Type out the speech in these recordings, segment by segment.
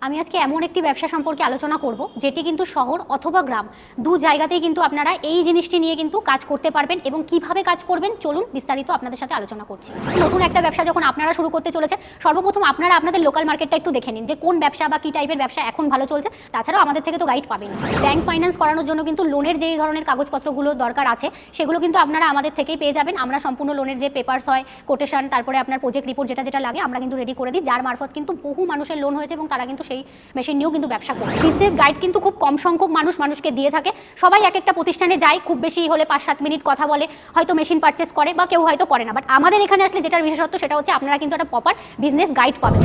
আমি আজকে এমন একটি ব্যবসা সম্পর্কে আলোচনা করব যেটি কিন্তু শহর অথবা গ্রাম দু জায়গাতেই কিন্তু আপনারা এই জিনিসটি নিয়ে কিন্তু কাজ করতে পারবেন এবং কিভাবে কাজ করবেন চলুন বিস্তারিত আপনাদের সাথে আলোচনা করছি। নতুন একটা ব্যবসা যখন আপনারা শুরু করতে চলেছে সর্বপ্রথম আপনারা আপনাদের লোকাল মার্কেটটা একটু দেখে নিন যে কোন ব্যবসা বা কী টাইপের ব্যবসা এখন ভালো চলছে। তাছাড়াও আমাদের থেকে তো গাইড পাবেন। ব্যাংক ফাইন্যান্স করানোর জন্য কিন্তু লোনের যেই ধরনের কাগজপত্রগুলো দরকার আছে সেগুলো কিন্তু আপনারা আমাদের থেকেই পেয়ে যাবেন। আমরা সম্পূর্ণ লোনের যে পেপারস হয়, কোটেশন, তারপরে আপনার প্রজেক্ট রিপোর্ট যেটা লাগে আমরা কিন্তু রেডি করে দিই, যার মারফত কিন্তু বহু মানুষের লোন হয়েছে এবং তারা কিন্তু সেই মেশিন নিয়েও কিন্তু ব্যবসা করে। বিজনেস গাইড কিন্তু খুব কম সংখ্যক মানুষকে দিয়ে থাকে। সবাই এক একটা প্রতিষ্ঠানে যায়, খুব বেশি হলে 5-7 মিনিট কথা বলে, হয়তো মেশিন পারচেস করে বা কেউ হয়তো করে না। বাট আমাদের এখানে আসলে যেটার বিশেষত্ব সেটা হচ্ছে আপনারা কিন্তু একটা প্রপার বিজনেস গাইড পাবেন।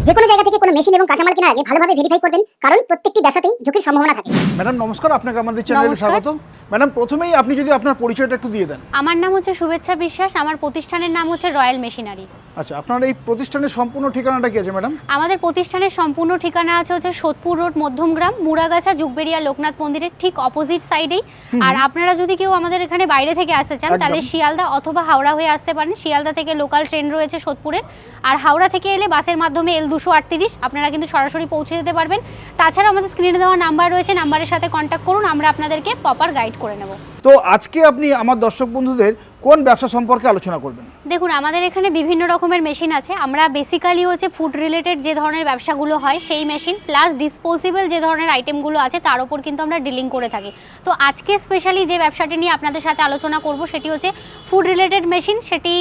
যে কোনো জায়গা থেকে কোনো মেশিন এবং কাঁচামাল কেনার আগে ভালোভাবে ভেরিফাই করবেন, কারণ প্রত্যেকটি ব্যবসাতেই ঝুঁকির সম্ভাবনা থাকে। ম্যাডাম নমস্কার, আপনাকে আমাদের চ্যানেলে স্বাগত। ম্যাডাম প্রথমেই আপনি যদি আপনার পরিচয়টা একটু দিয়ে দেন। আমার নাম হচ্ছে শুভেচ্ছা বিশ্বাস, আমার প্রতিষ্ঠানের নাম হচ্ছে রয়্যাল মেশিনারি। আচ্ছা, আপনার এই প্রতিষ্ঠানের সম্পূর্ণ ঠিকানাটা কি আছে ম্যাডাম? আমাদের প্রতিষ্ঠানের সম্পূর্ণ ঠিকানা আছে হচ্ছে সোদপুর রোড, মধ্যমগ্রাম, মুড়াগাছা, যুগবেরিয়া লোকনাথ মন্দিরের ঠিক অপোজিট সাইডেই। আর আপনারা যদি কেউ আমাদের এখানে বাইরে থেকে আসতে চান তাহলে শিয়ালদা অথবা হাওড়া হয়ে আসতে পারেন। শিয়ালদা থেকে লোকাল ট্রেন রয়েছে সোদপুরের, আর হাওড়া থেকে এলে বাসের মাধ্যমে L238 আপনারা কিন্তু সরাসরি পৌঁছে যেতে পারবেন। তাছাড়া আমাদের স্ক্রিনে দেওয়া নাম্বার রয়েছে, নাম্বারের সাথে কন্ট্যাক্ট করুন, আমরা আপনাদেরকে প্রপার গাইড করে নেব। তো আজকে আপনি আমার দর্শক বন্ধুদের কোন ব্যবসা সম্পর্কে আলোচনা করবেন? দেখুন, আমাদের এখানে বিভিন্ন রকমের মেশিন আছে। আমরা বেসিক্যালি হচ্ছে ফুড রিলেটেড যে ধরনের ব্যবসাগুলো হয় সেই মেশিন প্লাস ডিসপোজেবল যে ধরনের আইটেমগুলো আছে তার উপর কিন্তু আমরা ডিলিং করে থাকি। তো আজকে স্পেশালি যে ব্যবসাটি নিয়ে আপনাদের সাথে আলোচনা করব সেটি হচ্ছে ফুড রিলেটেড মেশিন। সেটি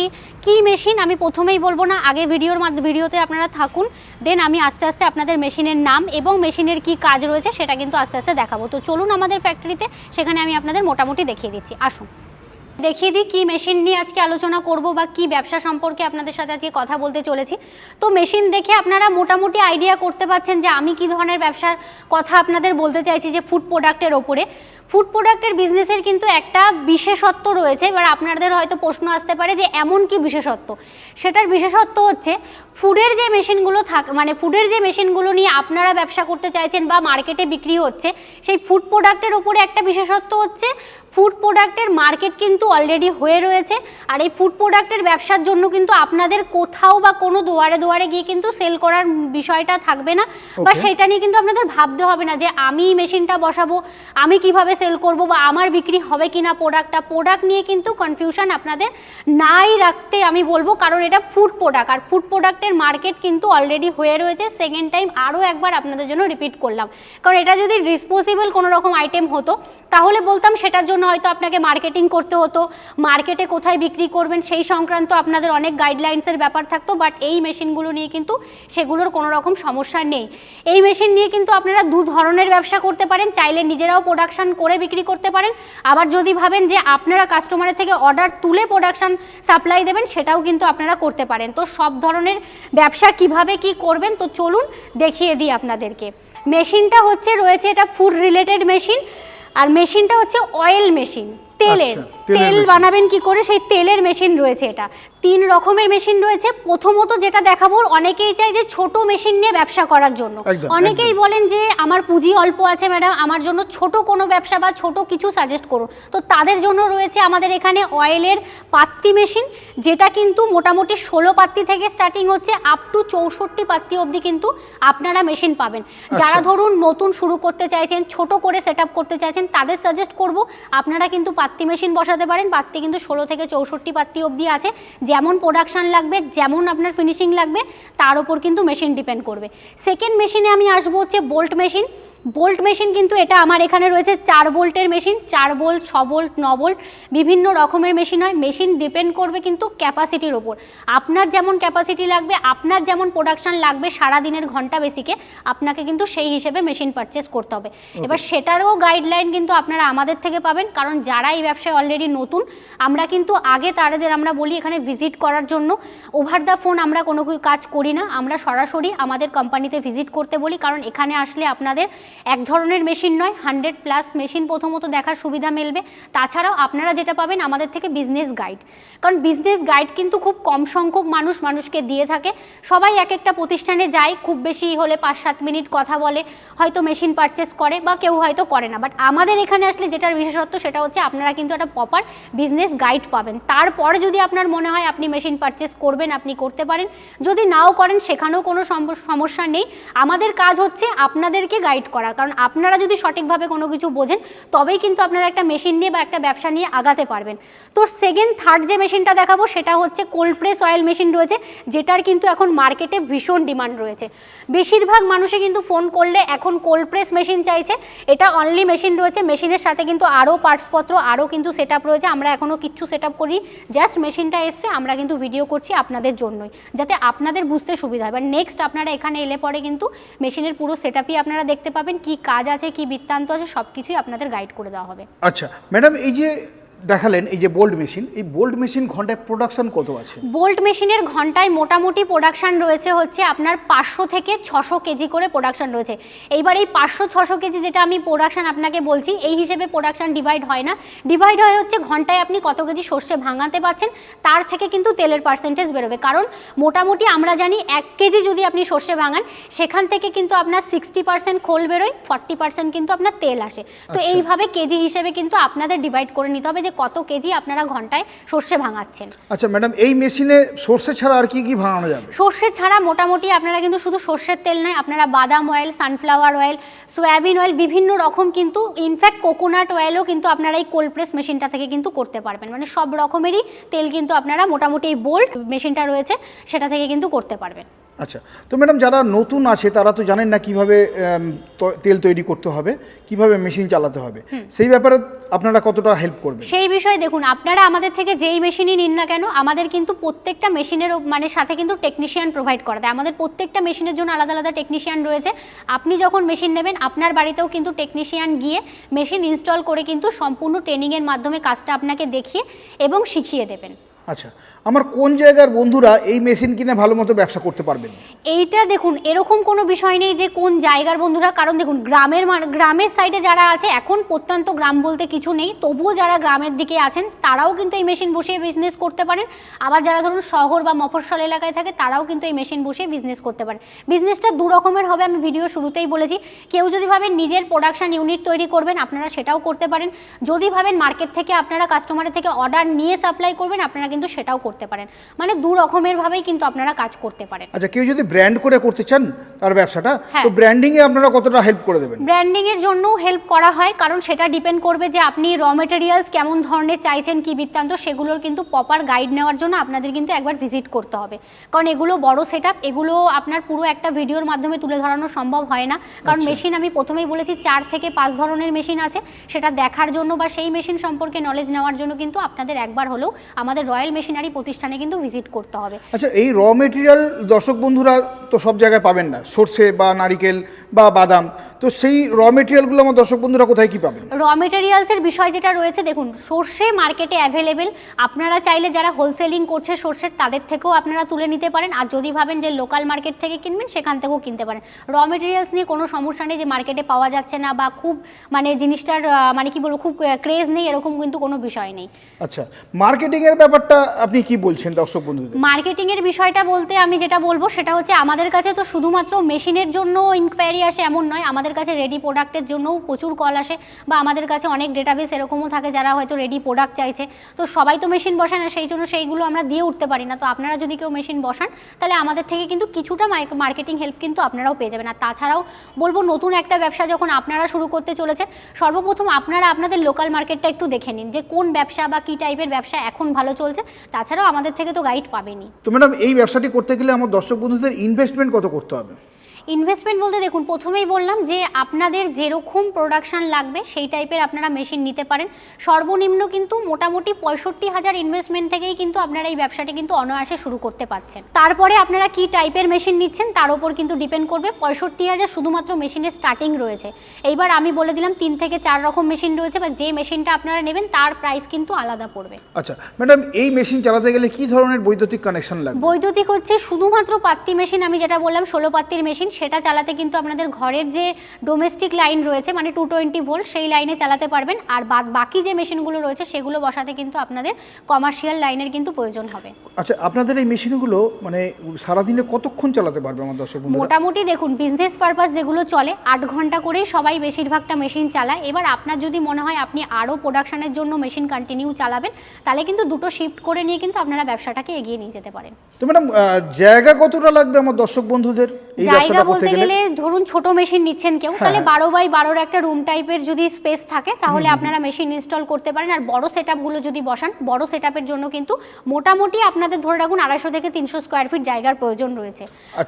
কি মেশিন আমি প্রথমেই বলবো না, আগে ভিডিওতে আপনারা থাকুন, দেন আমি আস্তে আস্তে আপনাদের মেশিনের নাম এবং মেশিনের কি কাজ রয়েছে সেটা কিন্তু আস্তে আস্তে দেখাবো। তো চলুন আমাদের ফ্যাক্টরিতে, সেখানে আমি আপনাদের মোটামুটি দেখিয়ে দিচ্ছি। আসুন দেখিয়ে দিই কী মেশিন নিয়ে আজকে আলোচনা করব বা কী ব্যবসা সম্পর্কে আপনাদের সাথে আজকে কথা বলতে চলেছি। তো মেশিন দেখে আপনারা মোটামুটি আইডিয়া করতে পারছেন যে আমি কী ধরনের ব্যবসার কথা আপনাদের বলতে চাইছি। যে ফুড প্রোডাক্টের ওপরে, ফুড প্রোডাক্টের বিজনেসের কিন্তু একটা বিশেষত্ব রয়েছে। এবার আপনাদের হয়তো প্রশ্ন আসতে পারে যে এমন কি বিশেষত্ব। সেটার বিশেষত্ব হচ্ছে ফুডের যে মেশিনগুলো ফুডের যে মেশিনগুলো নিয়ে আপনারা ব্যবসা করতে চাইছেন বা মার্কেটে বিক্রি হচ্ছে, সেই ফুড প্রোডাক্টের ওপরে একটা বিশেষত্ব হচ্ছে ফুড প্রোডাক্টের মার্কেট কিন্তু অলরেডি হয়ে রয়েছে। আর এই ফুড প্রোডাক্টের ব্যবসার জন্য কিন্তু আপনাদের কোথাও বা কোনো দুয়ারে গিয়ে কিন্তু সেল করার বিষয়টা থাকবে না, বা সেটা নিয়ে কিন্তু আপনাদের ভাবতে হবে না যে আমি মেশিনটা বসাবো, আমি কিভাবে সেল করব বা আমার বিক্রি হবে কিনা প্রোডাক্ট নিয়ে কিন্তু কনফিউশন আপনাদের নাই রাখতে আমি বলবো, কারণ এটা ফুড প্রোডাক্ট আর ফুড প্রোডাক্টের মার্কেট কিন্তু অলরেডি হয়ে রয়েছে। সেকেন্ড টাইম আরও একবার আপনাদের জন্য রিপিট করলাম, কারণ এটা যদি ডিসপোজেবল কোনো রকম আইটেম হতো তাহলে বলতাম সেটার জন্য হয়তো আপনাকে মার্কেটিং করতে হতো, মার্কেটে কোথায় বিক্রি করবেন সেই সংক্রান্ত আপনাদের অনেক গাইডলাইন্সের ব্যাপার থাকতো। বাট এই মেশিনগুলো নিয়ে কিন্তু সেগুলোর কোনো রকম সমস্যা নেই। এই মেশিন নিয়ে কিন্তু আপনারা দু ধরনের ব্যবসা করতে পারেন, চাইলে নিজেরাও প্রোডাকশন করে বিক্রি করতে পারেন, আবার যদি ভাবেন যে আপনারা কাস্টমারের থেকে অর্ডার তুলে প্রোডাকশন সাপ্লাই দেবেন সেটাও কিন্তু আপনারা করতে পারেন। তো সব ধরনের ব্যবসা কিভাবে কি করবেন তো চলুন দেখিয়ে দিই আপনাদেরকে। মেশিনটা রয়েছে এটা ফুড রিলেটেড মেশিন, আর মেশিনটা হচ্ছে অয়েল মেশিন, তেল বানাবেন কি করে সেই তেলের মেশিন রয়েছে। এটা 3 রকমের মেশিন রয়েছে। প্রথমত যেটা দেখাবো, অনেকেই চাই যে ছোট মেশিন নিয়ে ব্যবসা করার জন্য, অনেকেই বলেন যে আমার পুঁজি অল্প আছে ম্যাডাম, আমার জন্য ছোট কোনো ব্যবসা বা ছোট কিছু সাজেস্ট করুন। তো তাদের জন্য রয়েছে আমাদের এখানে অয়েলের পাত্তি মেশিন, যেটা কিন্তু মোটামুটি 16 পাত্তি থেকে স্টার্টিং হচ্ছে আপ টু 64 পাত্তি অবধি কিন্তু আপনারা মেশিন পাবেন। যারা ধরুন নতুন শুরু করতে চাইছেন, ছোট করে সেট করতে চাইছেন, তাদের সাজেস্ট করব আপনারা কিন্তু পাত্তি মেশিন বসাতে পারেন। পাত্তি কিন্তু 16 থেকে 64 পাত্তি অবধি আছে। যেমন প্রোডাকশন লাগবে, যেমন আপনার ফিনিশিং লাগবে তার উপর কিন্তু মেশিন ডিপেন্ড করবে। সেকেন্ড মেশিনে আমি আসবো হচ্ছে বোল্ট মেশিন। বোল্ট মেশিন কিন্তু এটা আমার এখানে রয়েছে 4 বোল্টের মেশিন, 4 বোল্ট, 6 বোল্ট, 9 বোল্ট, বিভিন্ন রকমের মেশিন হয়। মেশিন ডিপেন্ড করবে কিন্তু ক্যাপাসিটির ওপর। আপনার যেমন ক্যাপাসিটি লাগবে, আপনার যেমন প্রোডাকশন লাগবে সারাদিনের ঘন্টা বেসিকে, আপনাকে কিন্তু সেই হিসেবে মেশিন পারচেস করতে হবে। এবার সেটারও গাইডলাইন কিন্তু আপনারা আমাদের থেকে পাবেন, কারণ যারা এই ব্যবসায় অলরেডি নতুন, আমরা কিন্তু আগে তাদের আমরা বলি এখানে ভিজিট করার জন্য। ওভার দ্য ফোন আমরা কোনো কাজ করি না, আমরা সরাসরি আমাদের কোম্পানিতে ভিজিট করতে বলি, কারণ এখানে আসলে আপনাদের এক ধরনের মেশিন নয়, 100+ মেশিন প্রথমত দেখার সুবিধা মিলবে। তাছাড়াও আপনারা যেটা পাবেন আমাদের থেকে বিজনেস গাইড, কারণ বিজনেস গাইড কিন্তু খুব কম সংখ্যক মানুষকে দিয়ে থাকে। সবাই এক একটা প্রতিষ্ঠানে যায়, খুব বেশি হলে 5-7 মিনিট কথা বলে, হয়তো মেশিন পারচেস করে বা কেউ হয়তো করে না। বাট আমাদের এখানে আসলে যেটার বিশেষত্ব সেটা হচ্ছে আপনারা কিন্তু একটা প্রপার বিজনেস গাইড পাবেন। তারপরে যদি আপনার মনে হয় আপনি মেশিন পারচেস করবেন, আপনি করতে পারেন। যদি নাও করেন সেখানেও কোনো সমস্যা নেই। আমাদের কাজ হচ্ছে আপনাদেরকে গাইড করা, কারণ আপনারা যদি সঠিকভাবে কোনো কিছু বোঝেন তবেই কিন্তু আপনারা একটা মেশিন নিয়ে বা একটা ব্যবসা নিয়ে আগাতে পারবেন। তো সেকেন্ড থার্ড যে মেশিনটা দেখাবো সেটা হচ্ছে কোল্ড প্রেস অয়েল মেশিন রয়েছে, যেটার কিন্তু এখন মার্কেটে ভীষণ ডিমান্ড রয়েছে। বেশিরভাগ মানুষই কিন্তু ফোন করলে এখন কোল্ড প্রেস মেশিন চাইছে। এটা অনলি মেশিন রয়েছে, মেশিনের সাথে কিন্তু আরও পার্টসপত্র, আরও কিন্তু সেট আপ রয়েছে। আমরা এখনও কিচ্ছু সেট আপ করি, জাস্ট মেশিনটা এসছে, আমরা কিন্তু ভিডিও করছি আপনাদের জন্যই, যাতে আপনাদের বুঝতে সুবিধা হয়। বা নেক্সট আপনারা এখানে এলে পরে কিন্তু মেশিনের পুরো সেট আপই আপনারা দেখতে পাবেন, কি কাজ আছে, কি বৃত্তান্ত আছে, সব কিছুই আপনাদের গাইড করে দেওয়া হবে। আচ্ছা ম্যাডাম, এই যে দেখালেন এই যে বোল্ড মেশিন, এই বোল্ড মেশিন ঘন্টায় প্রোডাকশন কত আছে? বোল্ট মেশিনের ঘন্টায় মোটামুটি প্রোডাকশন রয়েছে হচ্ছে আপনার 500 থেকে 600 কেজি করে প্রোডাকশন রয়েছে। এইবার এই 500-600 কেজি যেটা আমি প্রোডাকশন আপনাকে বলছি, এই হিসেবে প্রোডাকশন ডিভাইড হয় না, ডিভাইড হয় হচ্ছে ঘন্টায় আপনি কত কেজি সর্ষে ভাঙাতে পারছেন, তার থেকে কিন্তু তেলের পার্সেন্টেজ বেরোবে। কারণ মোটামুটি আমরা জানি 1 কেজি যদি আপনি সর্ষে ভাঙান, সেখান থেকে কিন্তু আপনার 60% খোল বেরোয়, 40% কিন্তু আপনার তেল আসে। তো এইভাবে কেজি হিসেবে কিন্তু আপনাদের ডিভাইড করে নিতে হবে যে কত কেজি আপনারা ঘন্টায় সর্ষে ভাঙাচ্ছেন। আচ্ছা ম্যাডাম, এই মেশিনে সর্ষে ছাড়া আর কি কি ভাঙানো যাবে? সর্ষে ছাড়া মোটামুটি আপনারা কিন্তু শুধু সর্ষের তেল নয়, আপনারা বাদাম oil, sunflower oil, soybean oil, বিভিন্ন রকম কিন্তু ইনফ্যাক্ট কোকোনাট অয়েলও কিন্তু আপনারা এই কোল্ড প্রেস মেশিনটা থেকে কিন্তু করতে পারবেন। মানে সব রকমেরই তেল কিন্তু আপনারা মোটামুটি এই বোল্ট মেশিনটা রয়েছে সেটা থেকে কিন্তু করতে পারবেন। আচ্ছা, তো ম্যাডাম যারা নতুন আছে তারা তো জানেন না কিভাবে তেল তৈরি করতে হবে, কিভাবে মেশিন চালাতে হবে, সেই ব্যাপারে আপনারা কতটা হেল্প করবেন? সেই বিষয়ে দেখুন, আপনারা আমাদের থেকে যেই মেশিনই নিন না কেন, আমাদের কিন্তু প্রত্যেকটা মেশিনের মানে সাথে কিন্তু টেকনিশিয়ান প্রোভাইড করা যায়। আমাদের প্রত্যেকটা মেশিনের জন্য আলাদা আলাদা টেকনিশিয়ান রয়েছে। আপনি যখন মেশিন নেবেন আপনার বাড়িতেও কিন্তু টেকনিশিয়ান গিয়ে মেশিন ইনস্টল করে কিন্তু সম্পূর্ণ ট্রেনিংয়ের মাধ্যমে কাজটা আপনাকে দেখিয়ে এবং শিখিয়ে দেবেন। আচ্ছা, আমার কোন জায়গার বন্ধুরা এই মেশিন কিনে ভালো মতো ব্যবসা করতে পারবেন? এইটা দেখুন, এরকম কোনো বিষয় নেই যে কোন জায়গার বন্ধুরা, কারণ দেখুন গ্রামের সাইডে যারা আছে, এখন প্রত্যন্ত গ্রাম বলতে কিছু নেই, তবুও যারা গ্রামের দিকে আছেন তারাও কিন্তু এই মেশিন বসিয়ে বিজনেস করতে পারেন। আবার যারা ধরুন শহর বা মফস্বল এলাকায় থাকে তারাও কিন্তু এই মেশিন বসিয়ে বিজনেস করতে পারেন। বিজনেসটা দু রকমের হবে, আমি ভিডিও শুরুতেই বলেছি। কেউ যদি ভাবেন নিজের প্রোডাকশন ইউনিট তৈরি করবেন, আপনারা সেটাও করতে পারেন। যদি ভাবেন মার্কেট থেকে আপনারা কাস্টমারের থেকে অর্ডার নিয়ে সাপ্লাই করবেন, আপনারা কিন্তু সেটাও করতে পারেন। মানে দু রকমের ভাবেই কিন্তু আপনারা কাজ করতে পারেন। আচ্ছা, কেউ যদি ব্র্যান্ড করে করতে চান তার ব্যবসাটা, তো ব্র্যান্ডিং এ আপনারা কতটা হেল্প করে দেবেন? ব্র্যান্ডিং এর জন্য হেল্প করা হয়, কারণ সেটা ডিপেন্ড করবে যে আপনি র মেটেরিয়ালস কেমন ধরনের চাইছেন, কি বৃত্তান্ত, সেগুলোর কিন্তু প্রপার গাইড নেওয়ার জন্য আপনাদের কিন্তু একবার ভিজিট করতে হবে। কারণ এগুলো বড় সেটআপ, এগুলো আপনার পুরো একটা ভিডিওর মাধ্যমে তুলে ধরানো সম্ভব হয় না। কারণ মেশিন আমি প্রথমেই বলেছি 4 থেকে 5 ধরনের মেশিন আছে। সেটা দেখার জন্য বা সেই মেশিন সম্পর্কে নলেজ নেওয়ার জন্য কিন্তু আপনাদের একবার হলেও আমাদের রয়্যাল মেশিনারি প্রতিষ্ঠানে কিন্তু ভিজিট করতে হবে। আচ্ছা, এই র মেটেরিয়াল দর্শক বন্ধুরা তো সব জায়গায় পাবেন না, সর্ষে বা নারিকেল বা বাদাম, তো সেই র মেটেরিয়ালগুলো আমার দর্শক বন্ধুরা কোথায় কি পাবেন? র মেটেরিয়ালসের বিষয় যেটা রয়েছে, দেখুন সর্ষে মার্কেটে অ্যাভেলেবেল। আপনারা চাইলে যারা হোলসেলিং করছে সর্ষের, তাদের থেকেও আপনারা তুলে নিতে পারেন। আর যদি ভাবেন যে লোকাল মার্কেট থেকে কিনবেন, সেখান থেকেও কিনতে পারেন। র মেটেরিয়ালস নিয়ে কোনো সমস্যা নেই যে মার্কেটে পাওয়া যাচ্ছে না বা খুব মানে জিনিসটার মানে কি বলবো খুব ক্রেজ নেই, এরকম কিন্তু কোনো বিষয় নেই। আচ্ছা, মার্কেটিং এর ব্যাপারটা আপনি কি বলছেন দর্শক বন্ধুদের? মার্কেটিং এর বিষয়টা বলতে আমি যেটা বলবো সেটা হচ্ছে, আমাদের কাছে তো শুধুমাত্র মেশিনের জন্য ইনকোয়ারি আসে এমন নয়, আমাদের কাছে রেডি প্রোডাক্টের জন্যও প্রচুর কল আসে। বা আমাদের কাছে অনেক ডেটাবেস এরকমও থাকে যারা হয়তো রেডি প্রোডাক্ট চাইছে। তো সবাই তো মেশিন বসায় না, সেই জন্য সেইগুলো আমরা দিয়ে উঠতে পারি না। তো আপনারা যদি কেউ মেশিন বসান, তাহলে আমাদের থেকে কিন্তু কিছুটা মার্কেটিং হেল্প কিন্তু আপনারাও পেয়ে যাবেন। আর তাছাড়াও বলবো, নতুন একটা ব্যবসা যখন আপনারা শুরু করতে চলেছেন, সর্বপ্রথম আপনারা আপনাদের লোকাল মার্কেটটা একটু দেখে নিন যে কোন ব্যবসা বা কী টাইপের ব্যবসা এখন ভালো চলছে। তাছাড়াও আমাদের থেকে তো গাইড পাবেনই। তো ম্যাডাম, এই ব্যবসাটি করতে গেলে আমার দর্শক বন্ধুদের ইনভেস্টমেন্ট কত করতে হবে? ইনভেস্টমেন্ট বলতে দেখুন, প্রথমেই বললাম যে আপনাদের যেরকম প্রোডাকশান লাগবে সেই টাইপের আপনারা মেশিন নিতে পারেন। সর্বনিম্ন কিন্তু মোটামুটি 65,000 ইনভেস্টমেন্ট থেকেই কিন্তু আপনারা এই ব্যবসাটি কিন্তু অনায়াসে শুরু করতে পারছেন। তারপরে আপনারা কি টাইপের মেশিন নিচ্ছেন তার উপর কিন্তু ডিপেন্ড করবে। 65,000 শুধুমাত্র মেশিনের স্টার্টিং রয়েছে। এইবার আমি বলে দিলাম 3 থেকে 4 রকম মেশিন রয়েছে, বা যে মেশিনটা আপনারা নেবেন তার প্রাইস কিন্তু আলাদা পড়বে। আচ্ছা ম্যাডাম, এই মেশিন চালাতে গেলে কি ধরনের বৈদ্যুতিক কানেকশন লাগবে? বৈদ্যুতিক হচ্ছে শুধুমাত্র পাত্তি মেশিন, আমি যেটা বললাম 16 পাত্তির মেশিন, সেটা চালাতে কিন্তু আপনাদের ঘরের যে ডোমেস্টিক লাইন রয়েছে মানে 220 ভোল্ট সেই লাইনে চালাতে পারবেন। আর বাকি যে মেশিনগুলো রয়েছে সেগুলো বসাতে কিন্তু আপনাদের কমার্শিয়াল লাইনের কিন্তু প্রয়োজন হবে। আচ্ছা, আপনাদের এই মেশিনগুলো মানে সারাদিনে কতক্ষণ চালাতে পারবে আমার দর্শক বন্ধুরা? মোটামুটি দেখুন, বিজনেস পারপাস যেগুলো চলে 8 ঘন্টা করেই সবাই বেশিরভাগটা মেশিন চালায়। এবার আপনার যদি মনে হয় আপনি আরও প্রোডাকশনের জন্য মেশিন কন্টিনিউ চালাবেন, তাহলে কিন্তু দুটো শিফট করে নিয়ে কিন্তু আপনারা ব্যবসাটাকে এগিয়ে নিয়ে যেতে পারেন। তো ম্যাডাম, জায়গা কতটা লাগবে আমার দর্শক বন্ধুদের এই জায়গা ব্যবসাটা করতে বলতে গেলে? গেলে ধরুন ছোট মেশিন নিচ্ছেন কেউ, তাহলে 12x12 একটা রুম টাইপের যদি স্পেস থাকে তাহলে আপনারা মেশিন ইনস্টল করতে পারেন। আর বড় সেটআপগুলো যদি বসান, বড় সেটআপের জন্য কিন্তু মোটামুটি আপনাদের ধরে রাখুন 250 থেকে 300 স্কোয়ার ফিট জায়গার প্রয়োজন রয়েছে।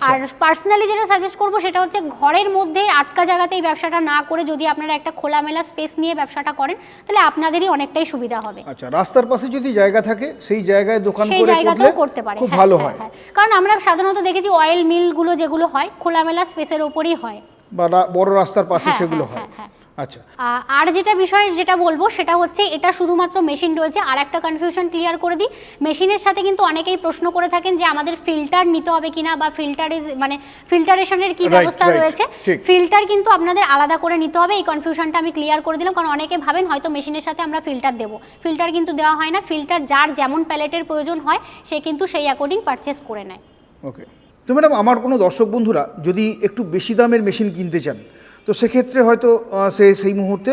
আর পার্সোনালি যেটা সাজেস্ট করবো সেটা হচ্ছে ঘরের মধ্যে আটকা জায়গাতে এই ব্যবসাটা না করে যদি আপনারা একটা খোলামেলা স্পেস নিয়ে ব্যবসাটা করেন তাহলে আপনাদেরই অনেকটাই সুবিধা হবে। আচ্ছা, রাস্তার পাশে যদি জায়গা থাকে সেই জায়গায় দোকান সেই করে জায়গাতেও করতে পারে, খুব ভালো হয়। কারণ আমরা সাধারণত দেখেছি অয়েল মিলগুলো যেগুলো হয় খোলামেলা স্পেসের ওপরই হয় বা বড় রাস্তার পাশে সেগুলো হয়। আচ্ছা, আর যেটা বিষয় যেটা বলবো সেটা হচ্ছে এটা শুধুমাত্র মেশিন রয়েছে। আর একটা কনফিউশন ক্লিয়ার করে দিই, মেশিনের সাথে কিন্তু অনেকেই প্রশ্ন করে থাকেন যে আমাদের ফিল্টার নিতে হবে কিনা বা মানে ফিল্টারেশনের কি ব্যবস্থা রয়েছে। ফিল্টার কিন্তু আপনাদের আলাদা করে নিতে হবে, এই কনফিউশনটা আমি ক্লিয়ার করে দিলাম। কারণ অনেকে ভাবেন হয়তো মেশিনের সাথে আমরা ফিল্টার দেবো, ফিল্টার কিন্তু দেওয়া হয় না। ফিল্টার যার যেমন প্যালেটের প্রয়োজন হয় সে কিন্তু সেই অ্যাকর্ডিং পারচেস করে নেয়। ওকে। তো ম্যাডাম, আমার কোনো দর্শক বন্ধুরা যদি একটু বেশি দামের মেশিন কিনতে চান, তো সেক্ষেত্রে হয়তো সেই মুহূর্তে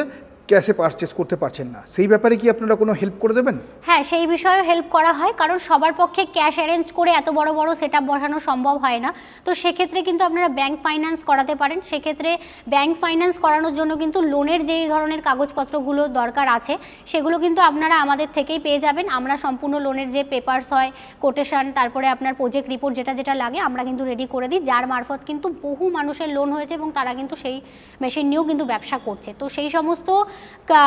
ক্যাশে পারচেস করতে পারছেন না, সেই ব্যাপারে কি আপনারা কোনো হেল্প করে দেবেন? হ্যাঁ, সেই বিষয়েও হেল্প করা হয়, কারণ সবার পক্ষে ক্যাশ অ্যারেঞ্জ করে এত বড় বড় সেটআপ বসানো সম্ভব হয় না। তো সেক্ষেত্রে কিন্তু আপনারা ব্যাংক ফাইন্যান্স করাতে পারেন। সেক্ষেত্রে ব্যাংক ফাইন্যান্স করানোর জন্য কিন্তু লোনের যেই ধরনের কাগজপত্রগুলো দরকার আছে সেগুলো কিন্তু আপনারা আমাদের থেকেই পেয়ে যাবেন। আমরা সম্পূর্ণ লোনের যে পেপারস হয়, কোটেশন, তারপরে আপনার প্রজেক্ট রিপোর্ট যেটা যেটা লাগে আমরা কিন্তু রেডি করে দিই, যার মারফত কিন্তু বহু মানুষের লোন হয়েছে এবং তারা কিন্তু সেই মেশিন নিয়েও কিন্তু ব্যবসা করছে। তো সেই সমস্ত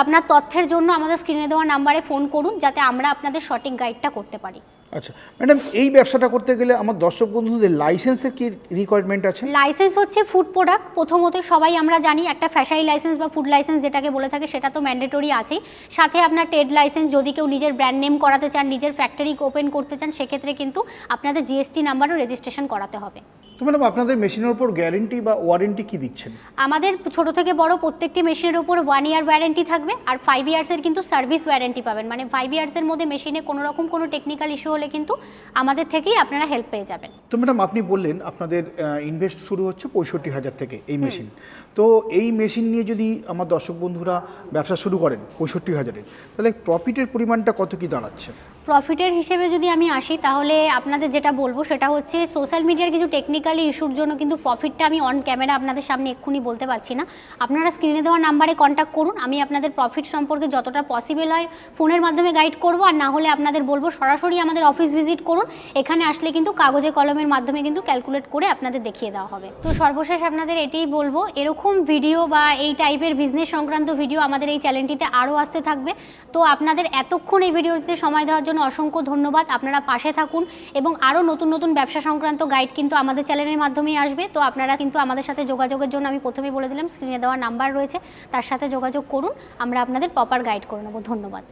আপনার তথ্যের জন্য আমাদের স্ক্রিনে দেওয়া নাম্বারে ফোন করুন যাতে আমরা আপনাদের সঠিক গাইডটা করতে পারি। আচ্ছা ম্যাডাম, এই ব্যবসাটা করতে গেলে আমার দর্শক বন্ধুদের লাইসেন্সের কি রিকোয়ারমেন্ট আছে? লাইসেন্স হচ্ছে ফুড প্রোডাক্ট, প্রথমত সবাই আমরা জানি একটা ফ্যাশাই লাইসেন্স বা ফুড লাইসেন্স যেটাকে বলে থাকে সেটা তো ম্যান্ডেটরি আছেই। সাথে আপনার ট্রেড লাইসেন্স, যদি কেউ নিজের ব্র্যান্ড নেম করাতে চান, নিজের ফ্যাক্টরি ওপেন করতে চান, সেক্ষেত্রে কিন্তু আপনাদের জিএসটি নাম্বারও রেজিস্ট্রেশন করাতে হবে। তো ম্যাডাম, আপনাদের মেশিনের উপর গ্যারেন্টি বা ওয়ারেন্টি কি দিচ্ছেন? আমাদের ছোট থেকে বড় প্রত্যেকটি মেশিনের উপর 1 ইয়ার ওয়ারেন্টি থাকবে আর 5 ইয়ার্সের কিন্তু সার্ভিস ওয়ারেন্টি পাবেন। মানে 5 ইয়ার্সের মধ্যে মেশিনে কোনো রকম কোনো টেকনিক্যাল ইস্যু হলে কিন্তু আমাদের থেকেই আপনারা হেল্প পেয়ে যাবেন। তো ম্যাডাম, আপনি বললেন আপনাদের ইনভেস্ট শুরু হচ্ছে 65,000 থেকে এই মেশিন। তো এই মেশিন নিয়ে যদি আমার দর্শক বন্ধুরা ব্যবসা শুরু করেন 65,000-এর, তাহলে প্রফিটের পরিমাণটা কত কি দাঁড়াচ্ছে? প্রফিটের হিসেবে যদি আমি আসি তাহলে আপনাদের যেটা বলবো সেটা হচ্ছে সোশ্যাল মিডিয়ার কিছু টেকনিক্যালি ইস্যুর জন্য কিন্তু প্রফিটটা আমি অন ক্যামেরা আপনাদের সামনে এক্ষুনি বলতে পারছি না। আপনারা স্ক্রিনে দেওয়া নাম্বারে কন্ট্যাক্ট করুন, আমি আপনাদের প্রফিট সম্পর্কে যতটা পসিবল হয় ফোনের মাধ্যমে গাইড করব। আর না হলে আপনাদের বলবো সরাসরি আমাদের অফিস ভিজিট করুন, এখানে আসলে কিন্তু কাগজে কলমের মাধ্যমে কিন্তু ক্যালকুলেট করে আপনাদের দেখিয়ে দেওয়া হবে। তো সর্বশেষ আপনাদের এটাই বলবো, এরকম ভিডিও বা এই টাইপের বিজনেস সংক্রান্ত ভিডিও আমাদের এই চ্যানেলটিতে আরও আসতে থাকবে। তো আপনাদের এতক্ষণ এই ভিডিওটিতে সময় দেওয়ার জন্য অসংখ্য ধন্যবাদ। আপনারা পাশে থাকুন এবং আরও নতুন নতুন ব্যবসা সংক্রান্ত গাইড কিন্তু আমাদের চ্যানেলের মাধ্যমেই আসবে। তো আপনারা কিন্তু আমাদের সাথে যোগাযোগের জন্য আমি প্রথমেই বলে দিলাম স্ক্রিনে দেওয়া নাম্বার রয়েছে, তার সাথে যোগাযোগ করুন, আমরা আপনাদের প্রপার গাইড করে নেব। ধন্যবাদ।